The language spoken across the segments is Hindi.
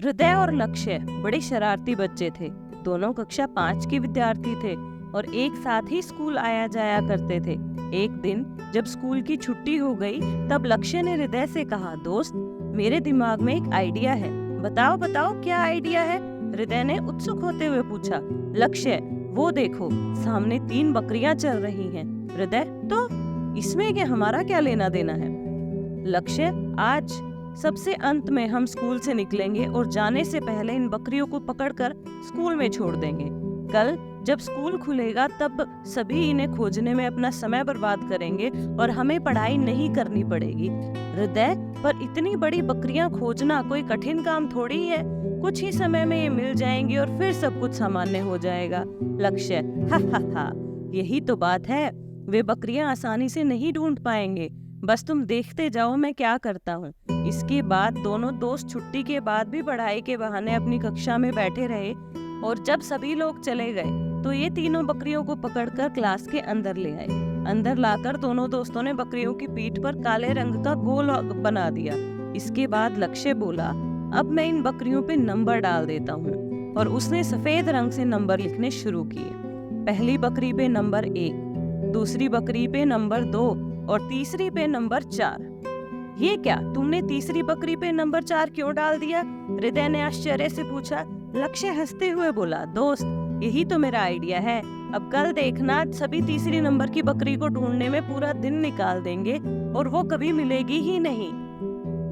हृदय और लक्ष्य बड़े शरारती बच्चे थे। दोनों कक्षा 5 के विद्यार्थी थे और एक साथ ही स्कूल आया जाया करते थे। एक दिन जब स्कूल की छुट्टी हो गई तब लक्ष्य ने हृदय से कहा, दोस्त, मेरे दिमाग में एक आइडिया है, बताओ बताओ क्या आइडिया है? हृदय ने उत्सुक होते हुए पूछा। लक्ष्य, वो देखो, सामने 3 बकरियां चल रही हैं। हृदय, तो इसमें क्या हमारा क्या लेना देना है? लक्ष्य, आज सबसे अंत में हम स्कूल से निकलेंगे और जाने से पहले इन बकरियों को पकड़कर स्कूल में छोड़ देंगे। कल जब स्कूल खुलेगा तब सभी इन्हें खोजने में अपना समय बर्बाद करेंगे और हमें पढ़ाई नहीं करनी पड़ेगी। हृदय, पर इतनी बड़ी बकरियां खोजना कोई कठिन काम थोड़ी है। कुछ ही समय में ये मिल जाएंगी और फिर सब कुछ सामान्य हो जाएगा। लक्ष्य, हा हा हा, यही तो बात है, वे बकरियां आसानी से नहीं ढूंढ पाएंगे। बस तुम देखते जाओ मैं क्या करता हूँ। इसके बाद दोनों दोस्त छुट्टी के बाद भी पढ़ाई के बहाने अपनी कक्षा में बैठे रहे और जब सभी लोग चले गए तो ये तीनों बकरियों को पकड़कर क्लास के अंदर ले आए। अंदर लाकर दोनों दोस्तों ने बकरियों की पीठ पर काले रंग का गोल बना दिया। इसके बाद लक्ष्य बोला, अब मैं इन बकरियों पे नंबर डाल देता हूँ, और उसने सफेद रंग से नंबर लिखने शुरू किए। पहली बकरी पे नंबर 1, दूसरी बकरी पे नंबर 2 और तीसरी पे नंबर 4। ये क्या, तुमने तीसरी बकरी पे नंबर 4 क्यों डाल दिया? हृदय ने आश्चर्य से पूछा। लक्ष्य हंसते हुए बोला, दोस्त, यही तो मेरा आइडिया है। अब कल देखना, सभी तीसरी नंबर की बकरी को ढूंढने में पूरा दिन निकाल देंगे और वो कभी मिलेगी ही नहीं।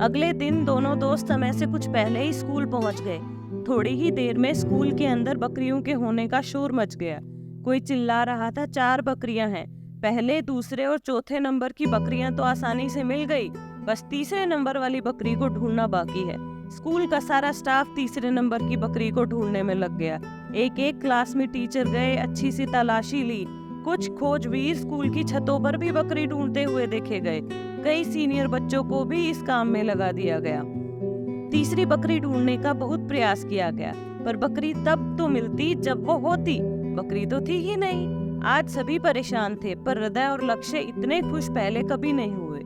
अगले दिन दोनों दोस्त समय से कुछ पहले ही स्कूल पहुंच गए। थोड़ी ही देर में स्कूल के अंदर बकरियों के होने का शोर मच गया। कोई चिल्ला रहा था, 4 बकरियां हैं। पहले, दूसरे और चौथे नंबर की बकरियां तो आसानी से मिल गई, बस तीसरे नंबर वाली बकरी को ढूंढना बाकी है। स्कूल का सारा स्टाफ तीसरे नंबर की बकरी को ढूंढने में लग गया। एक एक क्लास में टीचर गए, अच्छी सी तलाशी ली। कुछ खोजबीन स्कूल की छतों पर भी बकरी ढूंढते हुए देखे गए। कई सीनियर बच्चों को भी इस काम में लगा दिया गया। तीसरी बकरी ढूंढने का बहुत प्रयास किया गया, पर बकरी तब तो मिलती जब वो होती। बकरी तो थी ही नहीं। आज सभी परेशान थे, पर हृदय और लक्ष्य इतने खुश पहले कभी नहीं हुए।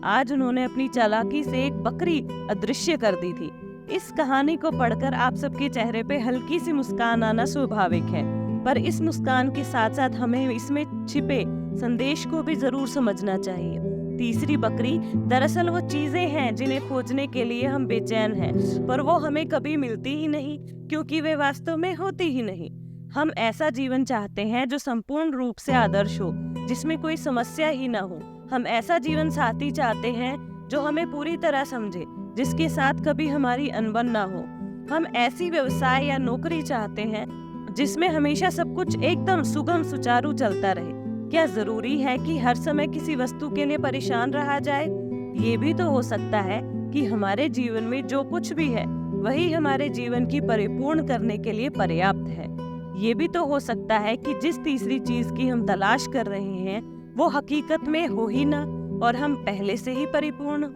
आज उन्होंने अपनी चालाकी से एक बकरी अदृश्य कर दी थी। इस कहानी को पढ़कर आप सबके चेहरे पे हल्की सी मुस्कान आना स्वाभाविक है, पर इस मुस्कान के साथ साथ हमें इसमें छिपे संदेश को भी जरूर समझना चाहिए। तीसरी बकरी दरअसल वो चीजें हैं जिन्हें खोजने के लिए हम बेचैन हैं, पर वो हमें कभी मिलती ही नहीं क्योंकि वे वास्तव में होती ही नहीं। हम ऐसा जीवन चाहते हैं जो संपूर्ण रूप से आदर्श हो, जिसमें कोई समस्या ही ना हो। हम ऐसा जीवन साथी चाहते हैं जो हमें पूरी तरह समझे, जिसके साथ कभी हमारी अनबन ना हो। हम ऐसी व्यवसाय या नौकरी चाहते हैं जिसमें हमेशा सब कुछ एकदम सुगम सुचारू चलता रहे। क्या जरूरी है कि हर समय किसी वस्तु के लिए परेशान रहा जाए? ये भी तो हो सकता है कि हमारे जीवन में जो कुछ भी है वही हमारे जीवन की परिपूर्ण करने के लिए पर्याप्त है। ये भी तो हो सकता है कि जिस तीसरी चीज की हम तलाश कर रहे हैं वो हकीकत में हो ही ना और हम पहले से ही परिपूर्ण हो।